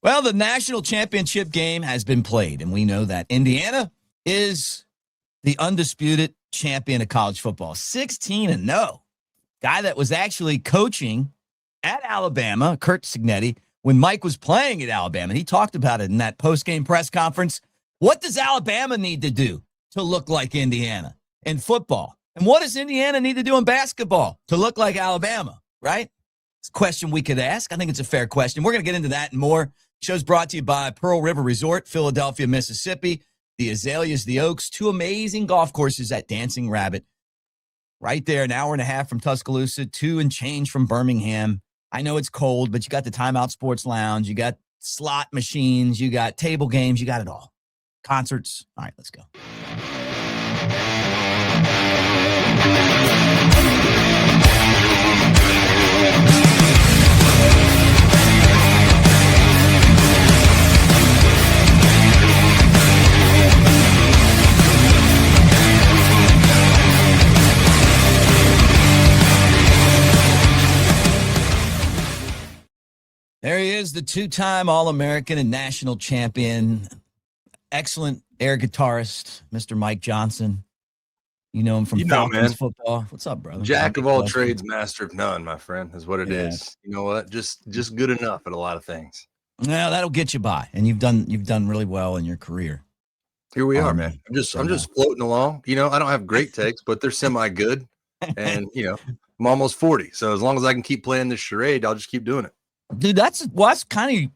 Well, the national championship game has been played, and we know that Indiana is the undisputed champion of college football. 16-0. Guy that was actually coaching at Alabama, Curt Cignetti, when Mike was playing at Alabama. He talked about it in that post-game press conference. What does Alabama need to do to look like Indiana in football? And what does Indiana need to do in basketball to look like Alabama, right? It's a question we could ask. I think it's a fair question. We're going to get into that and more. Show's brought to you by Pearl River Resort, Philadelphia, Mississippi, the Azaleas, the Oaks, two amazing golf courses at Dancing Rabbit. Right there, an hour and a half from Tuscaloosa, 2 and change from Birmingham. I know it's cold, but you got the Timeout Sports Lounge. You got slot machines. You got table games. You got it all. Concerts. All right, let's go. There he is, the two-time All-American and national champion, excellent air guitarist, Mr. Mike Johnson. You know him from Falcons football. What's up, brother? Jack of all trades, master of none, my friend, is what it is. You know what? Just good enough at a lot of things. Well, that'll get you by, and you've done really well in your career. Here we are, man. I'm just floating along. You know, I don't have great takes, but they're semi-good. And, you know, I'm almost 40. So as long as I can keep playing this charade, I'll just keep doing it. Dude, that's kind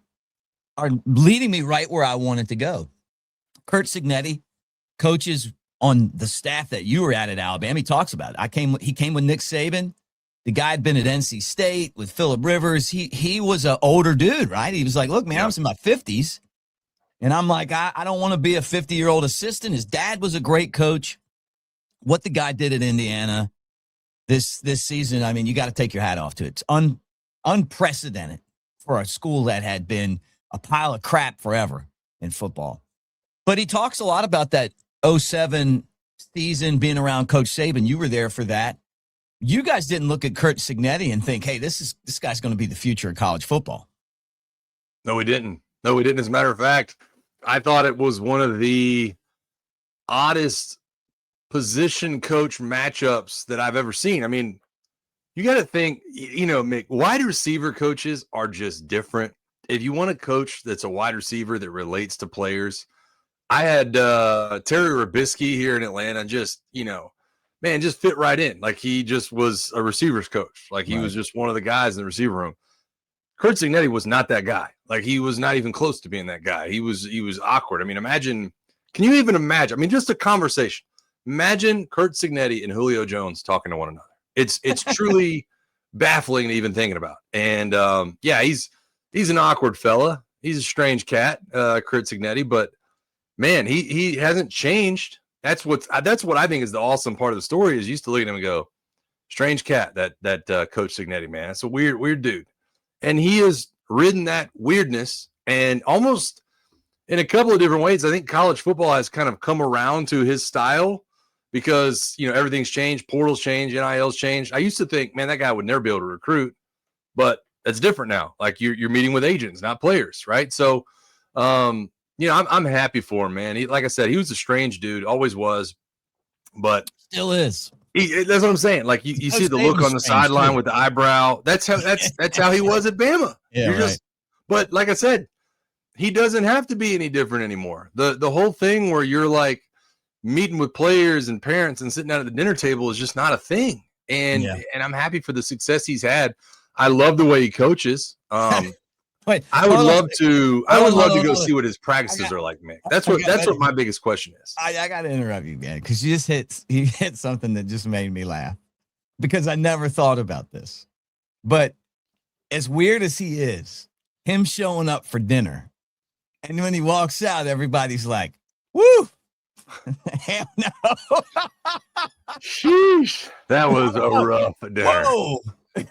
of leading me right where I wanted to go. Curt Cignetti coaches on the staff that you were at Alabama. He talks about it. He came with Nick Saban. The guy had been at NC State with Phillip Rivers. He was an older dude, right? He was like, look, man, I was in my 50s. And I'm like, I don't want to be a 50-year-old assistant. His dad was a great coach. What the guy did at Indiana this season, I mean, you got to take your hat off to it. It's unprecedented for a school that had been a pile of crap forever in football. But he talks a lot about that 2007 season being around Coach Saban. You were there for that. You guys didn't look at Curt Cignetti and think, hey, this guy's going to be the future of college football. No, we didn't. As a matter of fact, I thought it was one of the oddest position coach matchups that I've ever seen. I mean, you got to think, you know, Mick, wide receiver coaches are just different. If you want a coach that's a wide receiver that relates to players, I had Terry Robisky here in Atlanta, just, you know, man, just fit right in. Like he just was a receivers coach. Like he was just one of the guys in the receiver room. Curt Cignetti was not that guy. Like he was not even close to being that guy. He was awkward. I mean, can you even imagine? I mean, just a conversation. Imagine Curt Cignetti and Julio Jones talking to one another. It's truly baffling to even thinking about. And he's an awkward fella. He's a strange cat, Curt Cignetti, but man, he hasn't changed. That's what I think is the awesome part of the story is you used to look at him and go, strange cat, that Coach Cignetti, man. It's a weird dude. And he has ridden that weirdness and almost in a couple of different ways. I think college football has kind of come around to his style because, you know, everything's changed. Portals changed. NIL's changed. I used to think, man, that guy would never be able to recruit, but that's different now. Like you're meeting with agents, not players. Right. So, you know, I'm happy for him, man. Like I said, he was a strange dude, always was, but still is. That's what I'm saying. Like you see the look on the sideline with the eyebrow. That's how he was at Bama. Yeah, but like I said, he doesn't have to be any different anymore. The whole thing where you're like meeting with players and parents and sitting down at the dinner table is just not a thing. And I'm happy for the success he's had. I love the way he coaches. Wait, I would love to go see what his practices are like, Mick. That's what my biggest question is. I got to interrupt you, man, because you hit something that just made me laugh because I never thought about this. But as weird as he is, him showing up for dinner, and when he walks out, everybody's like, "Woo!" Hell no. Sheesh, that was a rough dinner. Whoa. I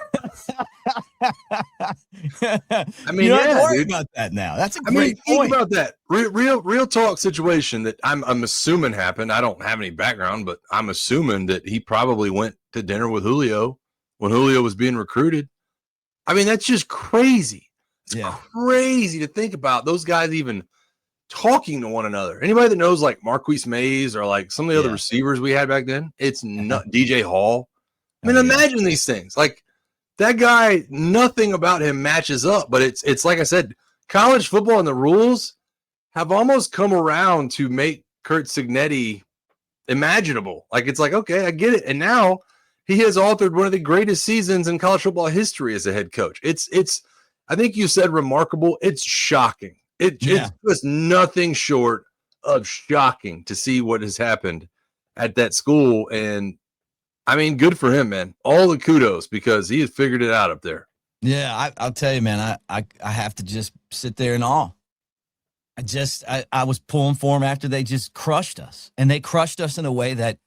mean, you don't have to worry dude. about that now. That's a great point. Think about that real talk situation that I'm assuming happened. I don't have any background, but I'm assuming that he probably went to dinner with Julio when Julio was being recruited. I mean, that's just crazy. It's crazy to think about those guys even talking to one another. Anybody that knows like Marquise Mays or like some of the other receivers we had back then, it's not DJ Hall. I mean, imagine these things. Like that guy, nothing about him matches up, but it's like I said, college football and the rules have almost come around to make Curt Cignetti imaginable. Like it's like, okay, I get it. And now he has authored one of the greatest seasons in college football history as a head coach. It's I think you said remarkable. It's shocking. It's just nothing short of shocking to see what has happened at that school. And I mean, good for him, man. All the kudos because he has figured it out up there. Yeah, I'll tell you, man, I have to just sit there in awe. I was pulling for them after they just crushed us. And they crushed us in a way that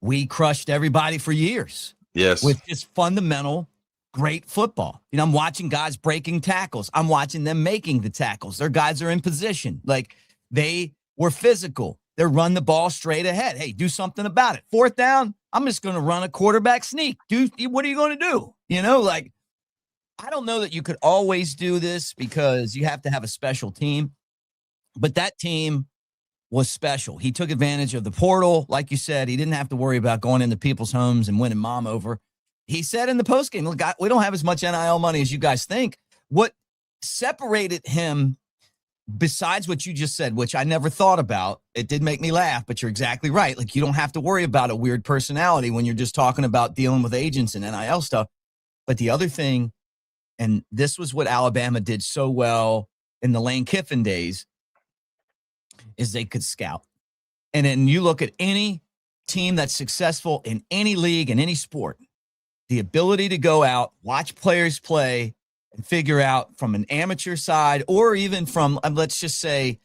we crushed everybody for years. Yes. With just fundamental, great football. You know, I'm watching guys breaking tackles. I'm watching them making the tackles. Their guys are in position. Like, they were physical. They run the ball straight ahead. Hey, do something about it. 4th down, I'm just going to run a quarterback sneak. What are you going to do? You know, like, I don't know that you could always do this because you have to have a special team. But that team was special. He took advantage of the portal. Like you said, he didn't have to worry about going into people's homes and winning mom over. He said in the postgame, look, we don't have as much NIL money as you guys think. What separated him, besides what you just said, which I never thought about, it did make me laugh, but you're exactly right. Like, you don't have to worry about a weird personality when you're just talking about dealing with agents and NIL stuff. But the other thing, and this was what Alabama did so well in the Lane Kiffin days, is they could scout. And then you look at any team that's successful in any league, in any sport, the ability to go out, watch players play, and figure out from an amateur side or even from, let's just say,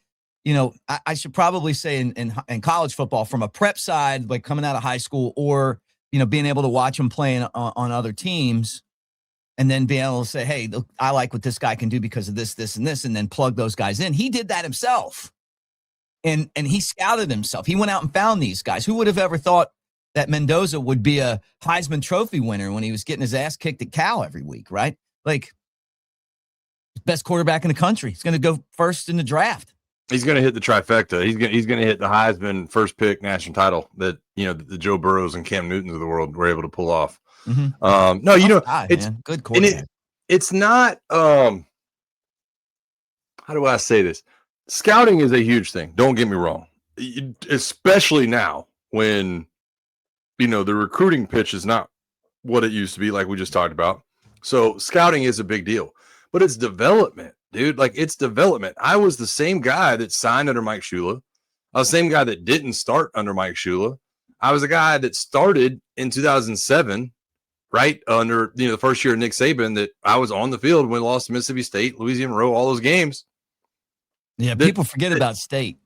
you know, I should probably say in college football, from a prep side, like coming out of high school, or, you know, being able to watch them playing on other teams and then being able to say, hey, look, I like what this guy can do because of this, this, and this, and then plug those guys in. He did that himself. And he scouted himself. He went out and found these guys. Who would have ever thought that Mendoza would be a Heisman Trophy winner when he was getting his ass kicked at Cal every week, right? Like, best quarterback in the country. He's going to go first in the draft. He's going to hit the trifecta. He's going to hit the Heisman first pick national title that, you know, the Joe Burrows and Cam Newtons of the world were able to pull off. Mm-hmm. No, you know, it's man. Good quarterback. It's not, how do I say this? Scouting is a huge thing. Don't get me wrong, especially now when, you know, the recruiting pitch is not what it used to be, like we just talked about. So scouting is a big deal, but it's development, dude. Like, it's development. I was the same guy that signed under Mike Shula. I was the same guy that didn't start under Mike Shula. I was a guy that started in 2007, right, under, you know, the first year of Nick Saban, that I was on the field when we lost to Mississippi State, Louisiana Monroe, all those games. Yeah, people forget about State.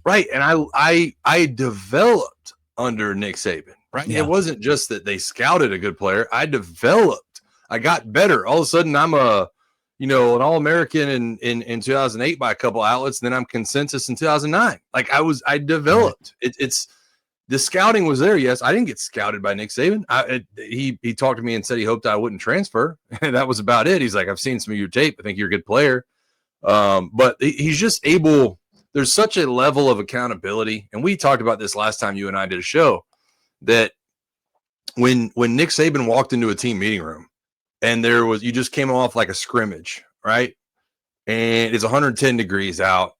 Right, and I developed under Nick Saban, right? Yeah. It wasn't just that they scouted a good player. I developed. I got better. All of a sudden, I'm an All-American in 2008 by a couple outlets, and then I'm consensus in 2009. Like, I developed. Right. It's the scouting was there. Yes, I didn't get scouted by Nick Saban. He talked to me and said he hoped I wouldn't transfer. And that was about it. He's like, I've seen some of your tape. I think you're a good player. But he's just able, there's such a level of accountability. And we talked about this last time you and I did a show, that when Nick Saban walked into a team meeting room and you just came off like a scrimmage, right? And it's 110 degrees out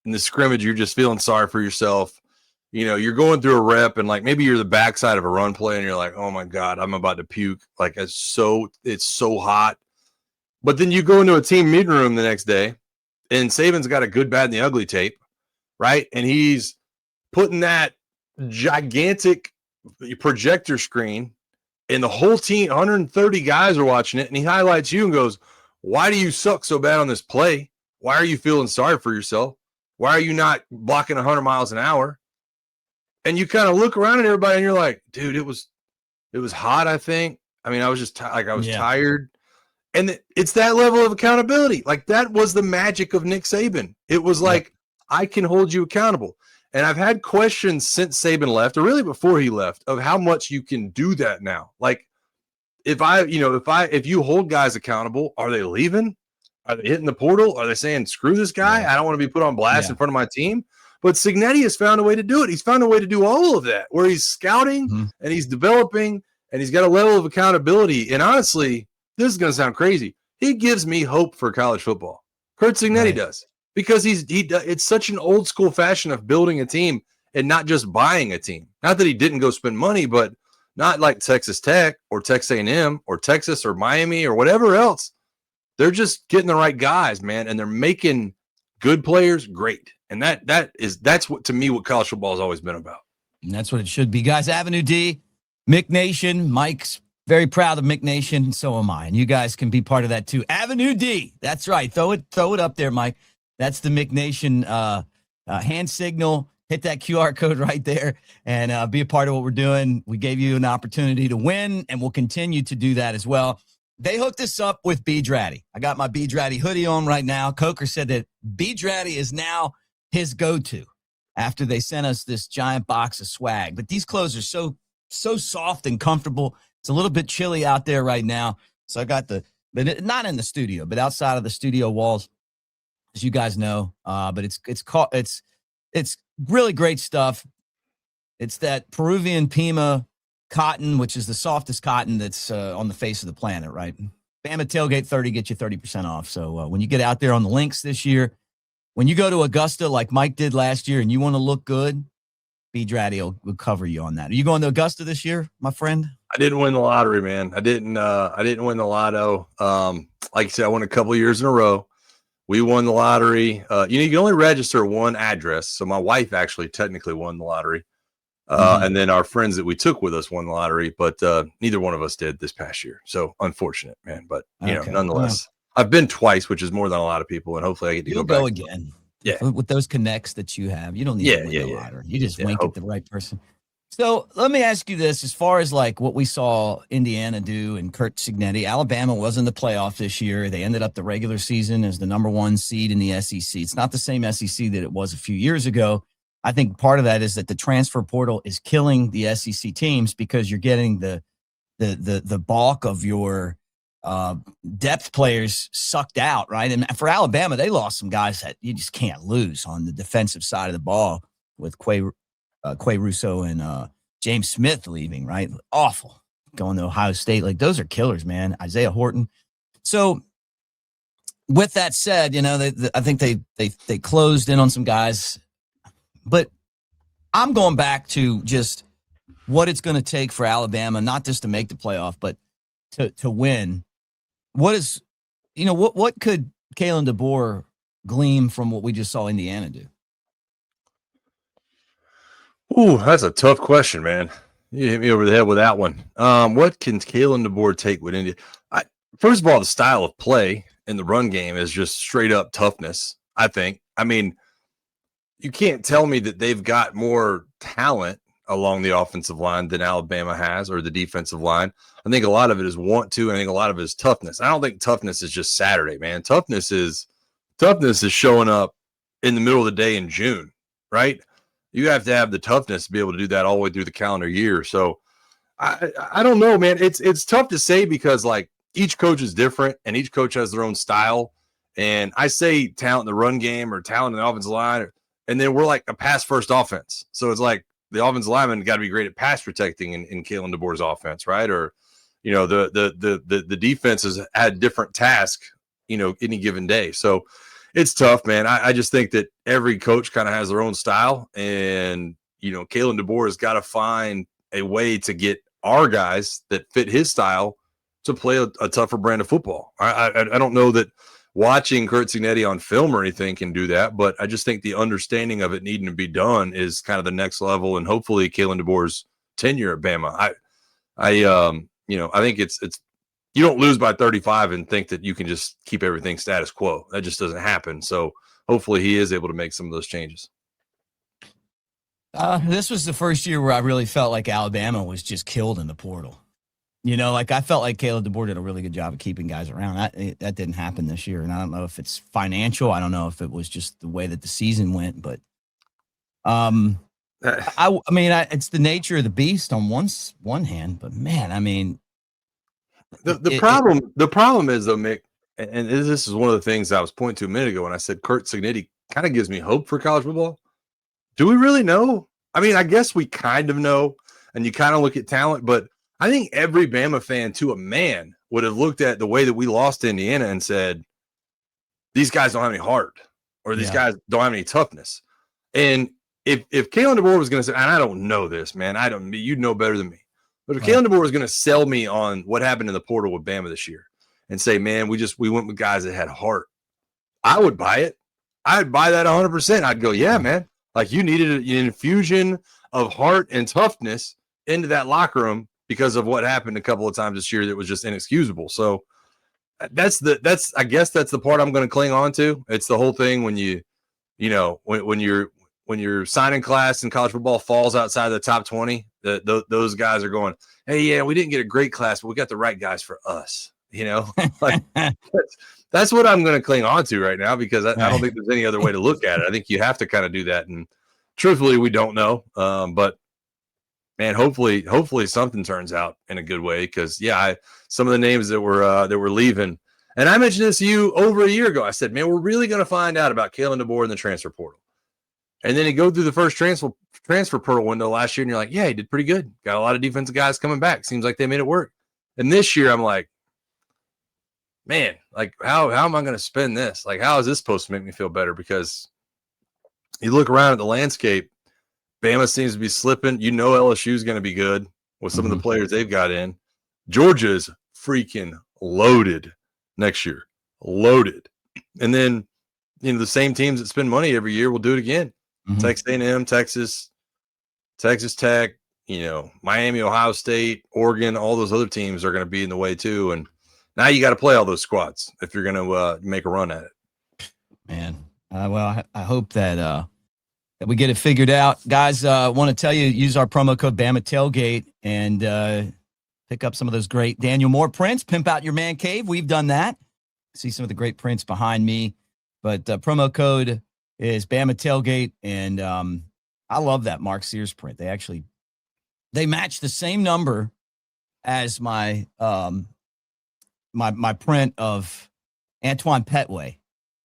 in the scrimmage. You're just feeling sorry for yourself. You know, you're going through a rep and like, maybe you're the backside of a run play and you're like, oh my God, I'm about to puke. Like, it's so hot. But then you go into a team meeting room the next day and Saban's got a good, bad, and the ugly tape, right? And he's putting that gigantic projector screen and the whole team, 130 guys are watching it. And he highlights you and goes, why do you suck so bad on this play? Why are you feeling sorry for yourself? Why are you not blocking 100 miles an hour? And you kind of look around at everybody and you're like, dude, it was hot, I think. I mean, I was just tired. And it's that level of accountability. Like, that was the magic of Nick Saban. It was like, I can hold you accountable. And I've had questions since Saban left, or really before he left, of how much you can do that now. Like, if you hold guys accountable, are they leaving? Are they hitting the portal? Are they saying, screw this guy? Yeah. I don't want to be put on blast Yeah. in front of my team. But Cignetti has found a way to do it. He's found a way to do all of that, where he's scouting and he's developing and he's got a level of accountability. And honestly, this is going to sound crazy. He gives me hope for college football. Kurt Cignetti does, because it's such an old school fashion of building a team and not just buying a team. Not that he didn't go spend money, but not like Texas Tech or Texas A&M or Texas or Miami or whatever else. They're just getting the right guys, man, and they're making good players great. And that's what, to me, what college football has always been about. And that's what it should be, guys. AveD, Mick Nation. Mike's very proud of Mick Nation, and so am I. And you guys can be part of that too. AveD. That's right. Throw it up there, Mike. That's the Mick Nation hand signal. Hit that QR code right there and be a part of what we're doing. We gave you an opportunity to win, and we'll continue to do that as well. They hooked us up with B-Dratty. I got my B-Dratty hoodie on right now. Coker said that B-Dratty is now his go-to after they sent us this giant box of swag. But these clothes are so soft and comfortable. It's a little bit chilly out there right now. So I got but not in the studio, but outside of the studio walls, as you guys know. But it's really great stuff. It's that Peruvian Pima cotton, which is the softest cotton that's on the face of the planet, right? Bama Tailgate 30 gets you 30% off. So when you get out there on the links this year, when you go to Augusta like Mike did last year and you want to look good, B-Dratty will cover you on that. Are you going to Augusta this year, my friend? I didn't win the lottery, man. I didn't win the lotto. Like I said, I won a couple of years in a row. We won the lottery. You can only register one address. So my wife actually technically won the lottery. And then our friends that we took with us won the lottery, but neither one of us did this past year. So unfortunate, man. But nonetheless, I've been twice, which is more than a lot of people, and hopefully I get to go back again. Yeah, with those connects that you have, you don't need to win the lottery. You just wink at the right person. So let me ask you this: as far as like what we saw Indiana do and Kurt Cignetti, Alabama was in the playoff this year. They ended up the regular season as the number 1 seed in the SEC. It's not the same SEC that it was a few years ago. I think part of that is that the transfer portal is killing the SEC teams because you're getting the bulk of your depth players sucked out, right? And for Alabama, they lost some guys that you just can't lose on the defensive side of the ball with Quay Russo and James Smith leaving, right? Awful. Going to Ohio State. Like, those are killers, man. Isaiah Horton. So with that said, I think they closed in on some guys. But I'm going back to just what it's going to take for Alabama, not just to make the playoff, but to win. What could KALEN DeBoer glean from what we just saw Indiana do? Ooh, that's a tough question, man. You hit me over the head with that one. What can KALEN DeBoer take with India? First of all, the style of play in the run game is just straight up toughness, I think. I mean, you can't tell me that they've got more talent along the offensive line than Alabama has, or the defensive line. I think a lot of it is want to, and I think a lot of it is toughness. I don't think toughness is just Saturday, man. Toughness is showing up in the middle of the day in June, right? You have to have the toughness to be able to do that all the way through the calendar year. So I don't know, man. It's tough to say because like each coach is different and each coach has their own style. And I say talent in the run game or talent in the offensive line, and then we're like a pass first offense. So it's like the offensive lineman got to be great at pass protecting in KALEN DeBoer's offense, right? Or, the defense has had different tasks, any given day. So it's tough, man. I just think that every coach kind of has their own style, and, KALEN DeBoer has got to find a way to get our guys that fit his style to play a tougher brand of football. I don't know that watching Kurt Cignetti on film or anything can do that, but I just think the understanding of it needing to be done is kind of the next level, and hopefully KALEN DeBoer's tenure at Bama. I think it's you don't lose by 35 and think that you can just keep everything status quo. That just doesn't happen. So hopefully he is able to make some of those changes. This was the first year where I really felt like Alabama was just killed in the portal. I felt like KALEN DeBoer did a really good job of keeping guys around. That didn't happen this year, and I don't know if it's financial. I don't know if it was just the way that the season went, but it's the nature of the beast on one hand. But man, I mean, the problem is though, Mick, and this is one of the things I was pointing to a minute ago when I said Curt Cignetti kind of gives me hope for college football. Do we really know? I mean, I guess we kind of know, and you kind of look at talent, but I think every Bama fan to a man would have looked at the way that we lost to Indiana and said, these guys don't have any heart, or these guys don't have any toughness. And if KALEN DeBoer was going to say, and I don't know this, man, you'd know better than me, but if KALEN DeBoer was going to sell me on what happened in the portal with Bama this year and say, man, we went with guys that had heart, I would buy it. I'd buy that 100%. I'd go, yeah, man. Like, you needed an infusion of heart and toughness into that locker room because of what happened a couple of times this year that was just inexcusable. So I guess that's the part I'm going to cling on to. It's the whole thing when when your signing class in college football falls outside the top 20, those guys are going, hey, yeah, we didn't get a great class, but we got the right guys for us. Like that's what I'm going to cling on to right now, because I don't think there's any other way to look at it. I think you have to kind of do that. And truthfully, we don't know. But man, hopefully something turns out in a good way. Because some of the names that were leaving, and I mentioned this to you over a year ago. I said, man, we're really going to find out about KALEN DeBoer in the transfer portal. And then you go through the first transfer portal window last year, and you're like, yeah, he did pretty good. Got a lot of defensive guys coming back. Seems like they made it work. And this year, I'm like, man, like how am I going to spend this? Like, how is this supposed to make me feel better? Because you look around at the landscape, Bama seems to be slipping. LSU is going to be good with some of the players they've got in. Georgia is freaking loaded next year, loaded. And then, the same teams that spend money every year will do it again. Texas A&M, Texas Tech, Miami, Ohio State, Oregon, all those other teams are going to be in the way too. And now you got to play all those squads if you're going to make a run at it. Man, well, I hope that we get it figured out. Guys, want to tell you, use our promo code Bama Tailgate and pick up some of those great Daniel Moore prints. Pimp out your man cave. We've done that. See some of the great prints behind me. But promo code is Bama Tailgate, and I love that Mark Sears print. They match the same number as my my print of Antoine Petway.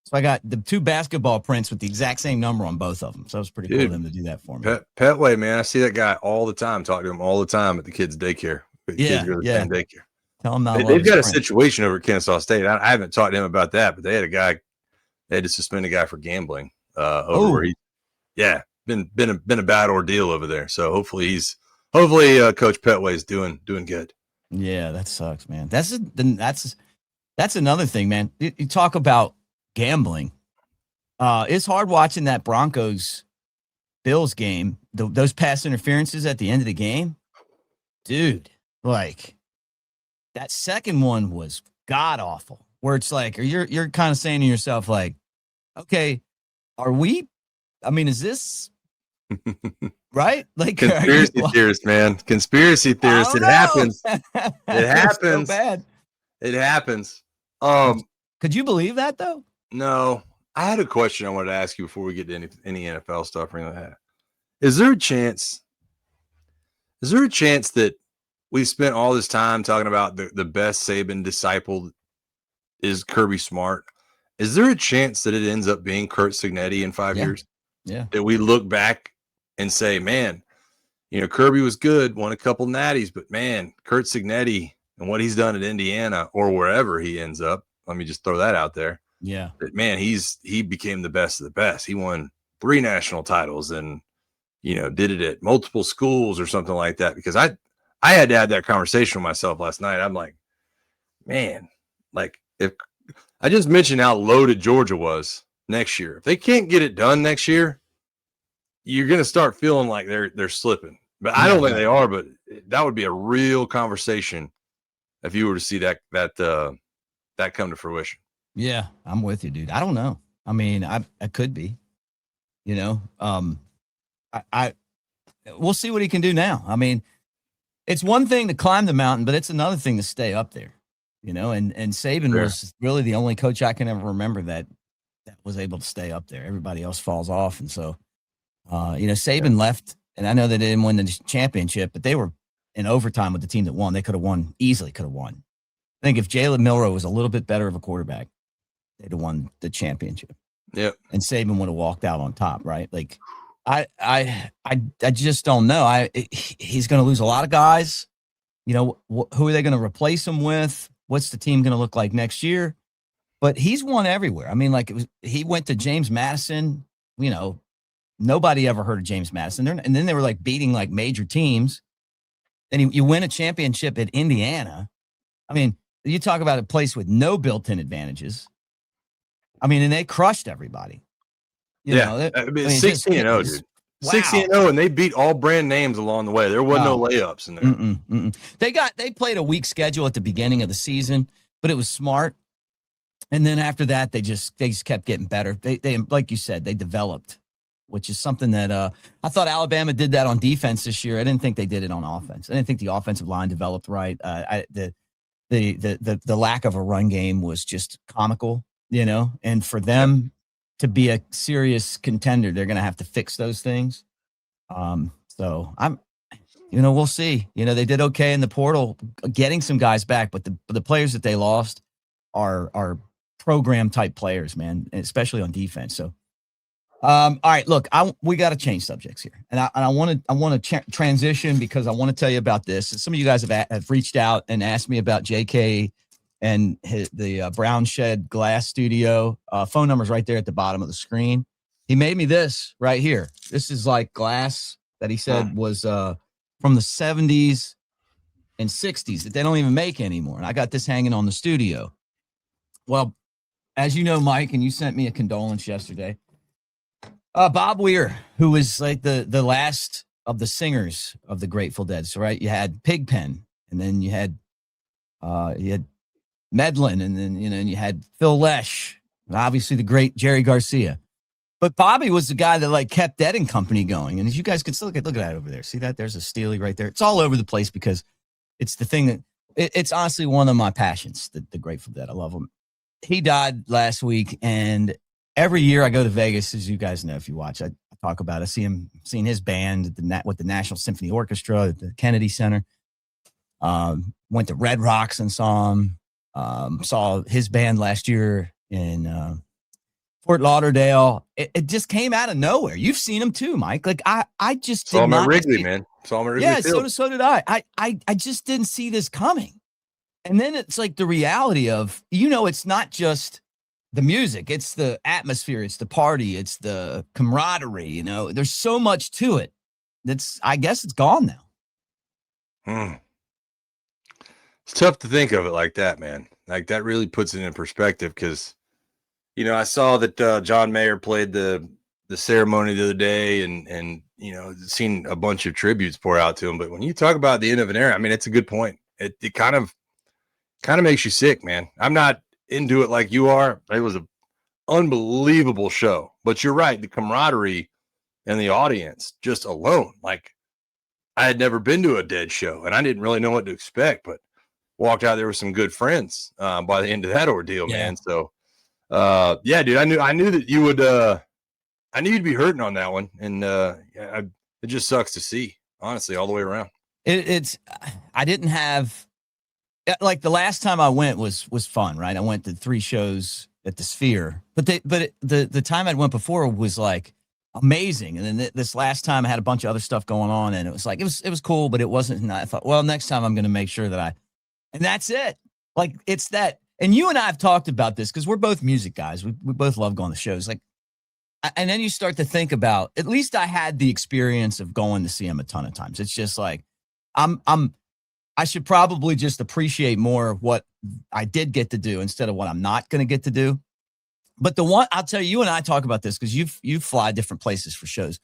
So I got the two basketball prints with the exact same number on both of them. So it was pretty cool of them to do that for me. Petway, man, I see that guy all the time. Talk to him all the time at the kids' daycare. Kids go to the same daycare. Tell him they've got a situation over at Kennesaw State. I haven't talked to him about that, but they had a guy. They had to suspend a guy for gambling where he, been a bad ordeal over there. So hopefully Coach Petway's doing good. Yeah, that sucks, man. That's another thing, man. You talk about gambling. It's hard watching that Broncos Bills game. Those pass interferences at the end of the game, dude. Like that second one was god awful. Where it's like, you're kind of saying to yourself, like, okay, is this right? Like conspiracy theorist, man. Conspiracy theorist. It happens. It happens. So bad. It happens. Could you believe that though? No. I had a question I wanted to ask you before we get to any NFL stuff or anything like that. Is there a chance that we spent all this time talking about the best Saban disciple is Kirby Smart? Is there a chance that it ends up being Curt Cignetti in 5 years? Yeah. That we look back and say, man, Kirby was good, won a couple natties, but man, Curt Cignetti and what he's done at Indiana or wherever he ends up, let me just throw that out there. Yeah. But man, he became the best of the best. He won 3 national titles and, did it at multiple schools or something like that. Because I had to have that conversation with myself last night. I'm like, man, like if I just mentioned how loaded Georgia was next year, if they can't get it done next year, you're going to start feeling like they're slipping. But I don't think they are, but that would be a real conversation if you were to see that come to fruition. Yeah, I'm with you, dude. I don't know. I mean, I could be, we'll see what he can do now. I mean, it's one thing to climb the mountain, but it's another thing to stay up there, and Saban was really the only coach I can ever remember that was able to stay up there. Everybody else falls off. And so, Saban left, and I know they didn't win the championship, but they were in overtime with the team that won. They could have won, easily could have won. I think if Jalen Milroe was a little bit better of a quarterback, they'd have won the championship. Yep. And Saban would have walked out on top, right? Like, I just don't know. He's going to lose a lot of guys. You know, who are they going to replace him with? What's the team going to look like next year? But he's won everywhere. I mean, like he went to James Madison. You know, nobody ever heard of James Madison. And then they were like beating like major teams. And you win a championship at Indiana. I mean, you talk about a place with no built-in advantages. I mean, and they crushed everybody. You know, 16-0, dude. Wow. 16-0, and they beat all brand names along the way. There wasn't no layups in there. They played a weak schedule at the beginning of the season, but it was smart. And then after that, they just kept getting better. They like you said, they developed, which is something that I thought Alabama did that on defense this year. I didn't think they did it on offense. I didn't think the offensive line developed right. The lack of a run game was just comical, you know. And for them to be a serious contender, they're going to have to fix those things. So we'll see. You know, they did okay in the portal, getting some guys back, but the players that they lost are program type players, man, especially on defense. So, all right, look, we got to change subjects here, and I want to transition because I want to tell you about this. Some of you guys have reached out and asked me about JK and the Brown Shed Glass Studio. Phone number's right there at the bottom of the screen. He made me this right here. This is like glass that he said was from the 70s and 60s that they don't even make anymore. And I got this hanging on the studio. Well, as you know, Mike, and you sent me a condolence yesterday, Bob Weir, who was like the last of the singers of the Grateful Dead. So, right, you had Pigpen, and then you had Medlin, and then and you had Phil Lesh, and obviously the great Jerry Garcia. But Bobby was the guy that like kept Dead and Company going. And as you guys can still look at that over there. See that? There's a Steely right there. It's all over the place because it's the thing that it's honestly one of my passions, the Grateful Dead. I love them. He died last week, and every year I go to Vegas, as you guys know, if you watch, I talk about it. I seen his band with the National Symphony Orchestra at the Kennedy Center. Went to Red Rocks and saw him. Saw his band last year in Fort Lauderdale. It just came out of nowhere. You've seen him too, Mike. Like I just saw him at Wrigley, man. Saw him at Wrigley. Yeah, so did I. I just didn't see this coming. And then it's like the reality of, it's not just the music, it's the atmosphere, it's the party, it's the camaraderie, there's so much to it. I guess it's gone now. It's tough to think of it like that, man. Like that really puts it in perspective because, I saw that John Mayer played the ceremony the other day and seen a bunch of tributes pour out to him. But when you talk about the end of an era, I mean, it's a good point. It kind of makes you sick, man. I'm not into it like you are. It was an unbelievable show. But you're right, the camaraderie and the audience just alone. Like I had never been to a Dead show and I didn't really know what to expect, but walked out there with some good friends by the end of that ordeal, man. So dude, I knew that you would I knew you'd be hurting on that one. And it just sucks to see, honestly, all the way around. I didn't have like the last time I went was fun, right? I went to 3 shows at the Sphere, but the time I went before was like amazing. And then this last time I had a bunch of other stuff going on, and it was like it was cool, but it wasn't. And I thought, well, next time I'm going to make sure that and that's it. Like it's that. And you and I have talked about this because we're both music guys. We both love going to shows. Like, and then you start to think about. At least I had the experience of going to see him a ton of times. It's just like I should probably just appreciate more of what I did get to do instead of what I'm not going to get to do. But the one, I'll tell you and I talk about this because you fly different places for shows.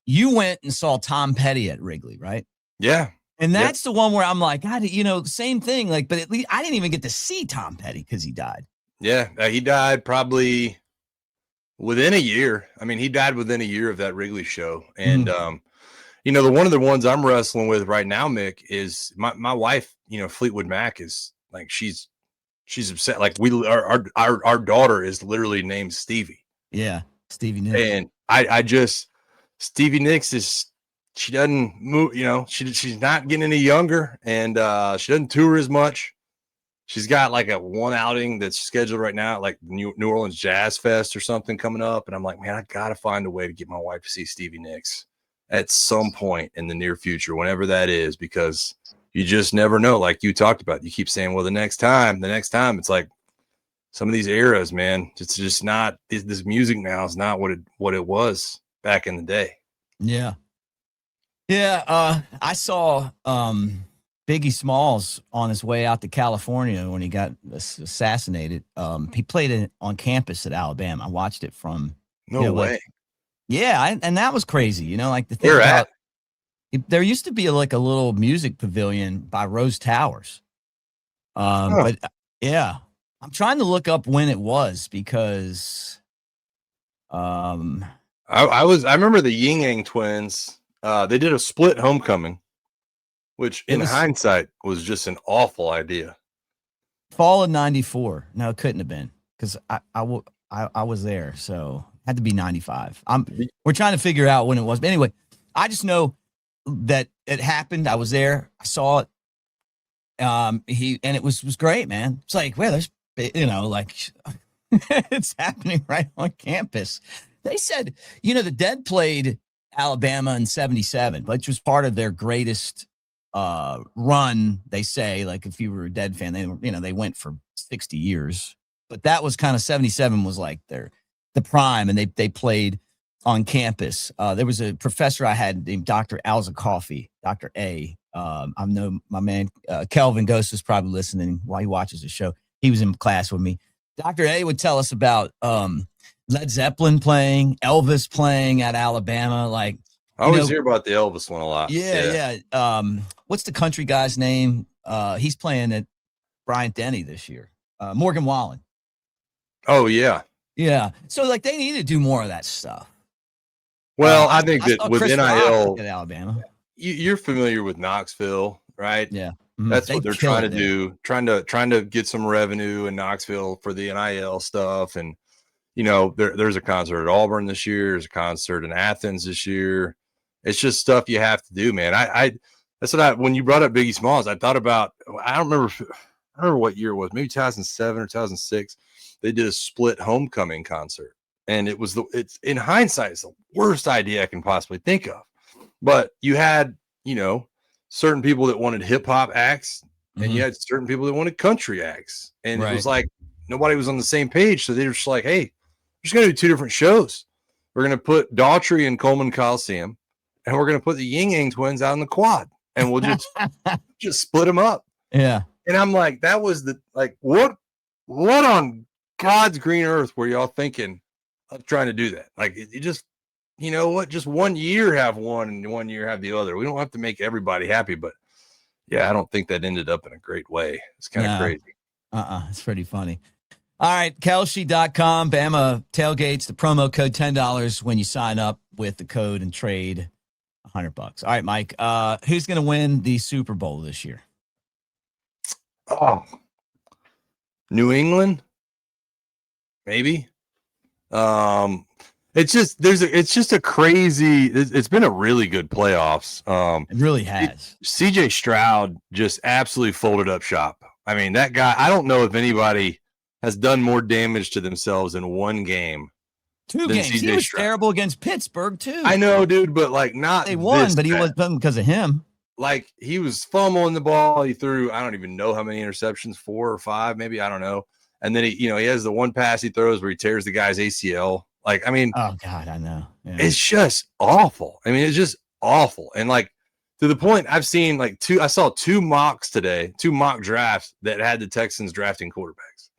You went and saw Tom Petty at Wrigley, right? Yeah. And that's the one where I'm like, God, same thing. Like, but at least I didn't even get to see Tom Petty because he died. Yeah. He died probably within a year. I mean, he died within a year of that Wrigley show. And, the one of the ones I'm wrestling with right now, Mick, is my wife, Fleetwood Mac is like, she's upset. Like our daughter is literally named Stevie. Yeah. Stevie Nicks. And Stevie Nicks she doesn't move, she's not getting any younger and she doesn't tour as much. She's got like a one outing that's scheduled right now, like New Orleans Jazz Fest or something coming up. And I'm like, man, I got to find a way to get my wife to see Stevie Nicks at some point in the near future, whenever that is, because you just never know. Like you talked about, you keep saying, well, the next time, it's like some of these eras, man, it's just not, this music now is not what it was back in the day. Yeah. Yeah. I saw, Biggie Smalls on his way out to California when he got assassinated. He played it on campus at Alabama. I watched it from No way. like, yeah, and that was crazy. Like the thing Where about at? there used to be like a little music pavilion by Rose Towers. But yeah, I'm trying to look up when it was because I remember the Ying Yang twins. They did a split homecoming, which in hindsight was just an awful idea. Fall of '94. No, it couldn't have been because I was there, so it had to be '95. We're trying to figure out when it was, but anyway, I just know that it happened. I was there. I saw it. And it was great, man. It's like, well, there's like it's happening right on campus. They said, the Dead played Alabama in '77, which was part of their greatest run. They say, like, if you were a Dead fan, they went for 60 years, but that was kind of —77 was like the prime, and they played on campus. There was a professor I had named Dr. Alza Coffey, Dr. A. I know my man Kelvin Ghost is probably listening while he watches the show. He was in class with me. Dr. A would tell us about Led Zeppelin playing, Elvis playing at Alabama. Like, I always hear about the Elvis one a lot. Yeah. What's the country guy's name? He's playing at Bryant Denny this year. Morgan Wallen. Oh yeah. Yeah. So like they need to do more of that stuff. Well, I think that with Chris NIL at Alabama, you're familiar with Knoxville, right? Yeah. That's what they're trying to do, trying to get some revenue in Knoxville for the NIL stuff. And, there's a concert at Auburn this year. There's a concert in Athens this year. It's just stuff you have to do, man. That's what when you brought up Biggie Smalls, I thought about, I don't remember what year it was, maybe 2007 or 2006. They did a split homecoming concert. And it's in hindsight, it's the worst idea I can possibly think of. But you had, certain people that wanted hip hop acts, and you had certain people that wanted country acts. And It was like nobody was on the same page. So they were just like, hey, we're just going to do two different shows. We're going to put Daughtry in Coleman Coliseum, and we're going to put the Ying Yang twins out in the quad, and we'll just split them up. Yeah. And I'm like, that was what on God's green earth were y'all thinking of trying to do that? Like, you just, just 1 year have one and 1 year have the other. We don't have to make everybody happy, but yeah, I don't think that ended up in a great way. It's kind of crazy. It's pretty funny. All right. Kelsey.com, Bama Tailgates, the promo code $10 when you sign up with the code and trade $100. All right, Mike, who's going to win the Super Bowl this year? Oh, New England. Maybe. It's just a crazy. It's been a really good playoffs. It really has. CJ Stroud just absolutely folded up shop. I mean, that guy. I don't know if anybody has done more damage to themselves in one game. Two games. He was terrible against Pittsburgh too. I know, dude, but like not. They won, but he wasn't because of him. Like he was fumbling the ball. He threw. I don't even know how many interceptions, 4 or 5, maybe. I don't know. And then he has the one pass he throws where he tears the guy's ACL. Like, I mean, oh God, I know. Yeah. It's just awful. I mean, it's just awful. And like to the point I've seen I saw 2 mocks today, 2 mock drafts that had the Texans drafting quarterbacks.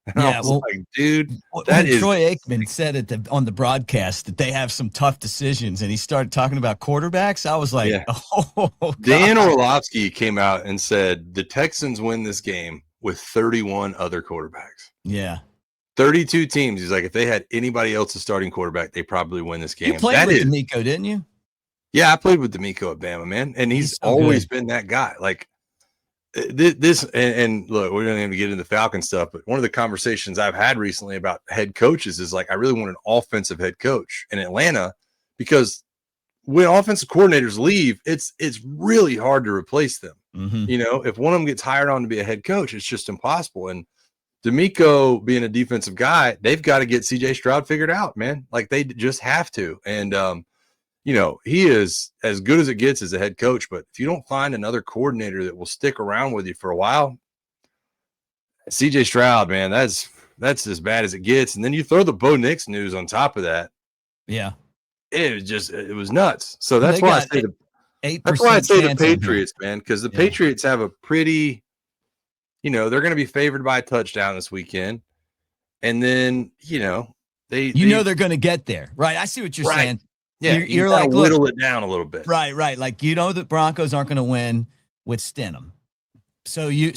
And I was like, dude, Troy Aikman said on the broadcast that they have some tough decisions, and he started talking about quarterbacks. I was like, oh, God. Dan Orlovsky came out and said the Texans win this game with 31 other quarterbacks. Yeah. 32 teams. He's like, if they had anybody else as starting quarterback, they probably win this game. You played with D'Amico, didn't you? Yeah, I played with D'Amico at Bama, man. And he's always been that guy. Like this, and look, we're going to have to get into the Falcon stuff, but one of the conversations I've had recently about head coaches is like, I really want an offensive head coach in Atlanta, because when offensive coordinators leave, it's really hard to replace them. Mm-hmm. You know, if one of them gets hired on to be a head coach, it's just impossible. And D'Amico being a defensive guy, they've got to get CJ Stroud figured out, man. Like they just have to. And, you know, he is as good as it gets as a head coach, but if you don't find another coordinator that will stick around with you for a while, CJ Stroud, man, that's as bad as it gets. And then you throw the Bo Nix news on top of that. Yeah. It was nuts. So that's why I say the Patriots, man, because the Patriots have a pretty, you know, they're going to be favored by a touchdown this weekend. And then, you know, they're going to get there. Right. I see what you're saying. Yeah. You're like, whittle it down a little bit. Right. Like, you know, the Broncos aren't going to win with Stidham. So your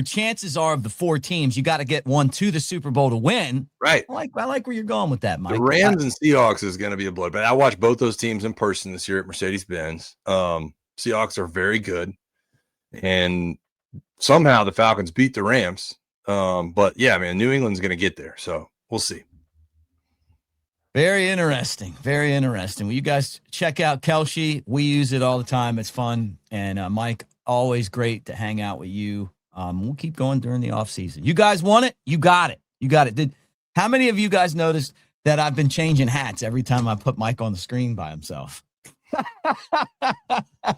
chances are of the 4 teams, you got to get one to the Super Bowl to win. Right. I like where you're going with that, Mike. The Rams and Seahawks is going to be a bloodbath. I watched both those teams in person this year at Mercedes-Benz. Seahawks are very good. And somehow the Falcons beat the Rams. But yeah, man, New England's going to get there. So we'll see. Very interesting. Very interesting. Well, you guys check out Kelshi. We use it all the time. It's fun. And Mike, always great to hang out with you. We'll keep going during the off season. You guys want it? You got it. You got it. How many of you guys noticed that I've been changing hats every time I put Mike on the screen by himself? I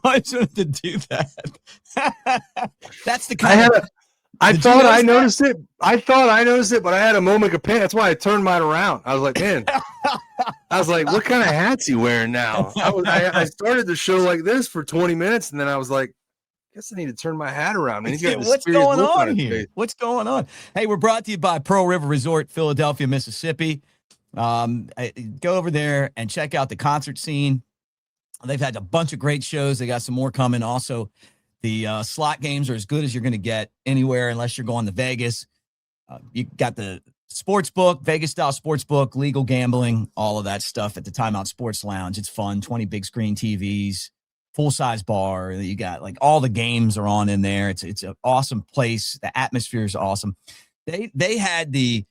wanted to do that. That's the kind I thought I noticed it, but I had a moment of panic. That's why I turned mine around. I was like, man, what kind of hat's he wearing now? I started the show like this for 20 minutes, and then I was like, I guess I need to turn my hat around. And what's going on here? What's going on? Hey, we're brought to you by Pearl River Resort, Philadelphia, Mississippi. Go over there and check out the concert scene. They've had a bunch of great shows. They got some more coming. Also, the slot games are as good as you're going to get anywhere unless you're going to Vegas. You got the sports book, Vegas-style sports book, legal gambling, all of that stuff at the Timeout Sports Lounge. It's fun. 20 big screen TVs, full-size bar. You got like all the games are on in there. It's an awesome place. The atmosphere is awesome. They had the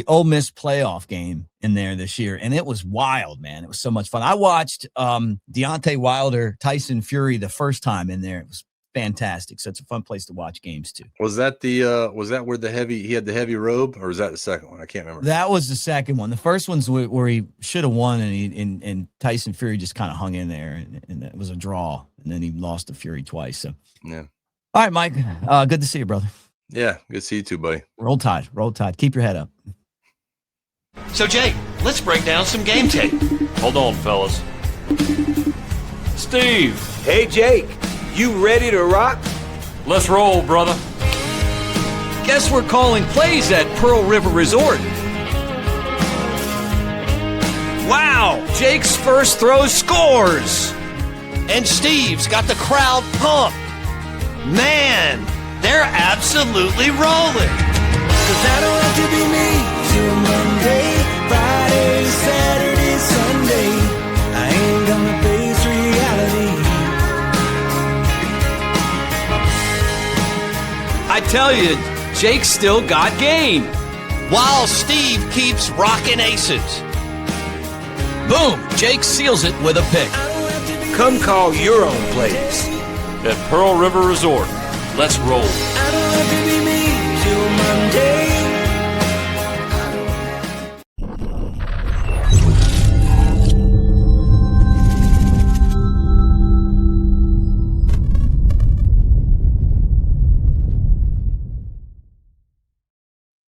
Ole Miss playoff game in there this year, and it was wild, man. It was so much fun. I watched Deontay Wilder, Tyson Fury the first time in there. It was fantastic. So it's a fun place to watch games too. Was that where he had the heavy robe, or was that the second one? I can't remember. That was the second one. The first one's where he should have won, and Tyson Fury just kind of hung in there, and it was a draw, and then he lost to Fury twice. So yeah. All right, Mike. Good to see you, brother. Yeah, good to see you too, buddy. Roll Tide. Keep your head up. So, Jake, let's break down some game tape. Hold on, fellas. Steve. Hey, Jake. You ready to rock? Let's roll, brother. Guess we're calling plays at Pearl River Resort. Wow, Jake's first throw scores. And Steve's got the crowd pumped. Man, they're absolutely rolling. 'Cause I don't have to be me till Monday, Friday, Saturday, Sunday. I ain't gonna face reality. I tell you, Jake's still got game. While Steve keeps rocking aces. Boom, Jake seals it with a pick. Come call your own plays At Pearl River Resort. Let's roll.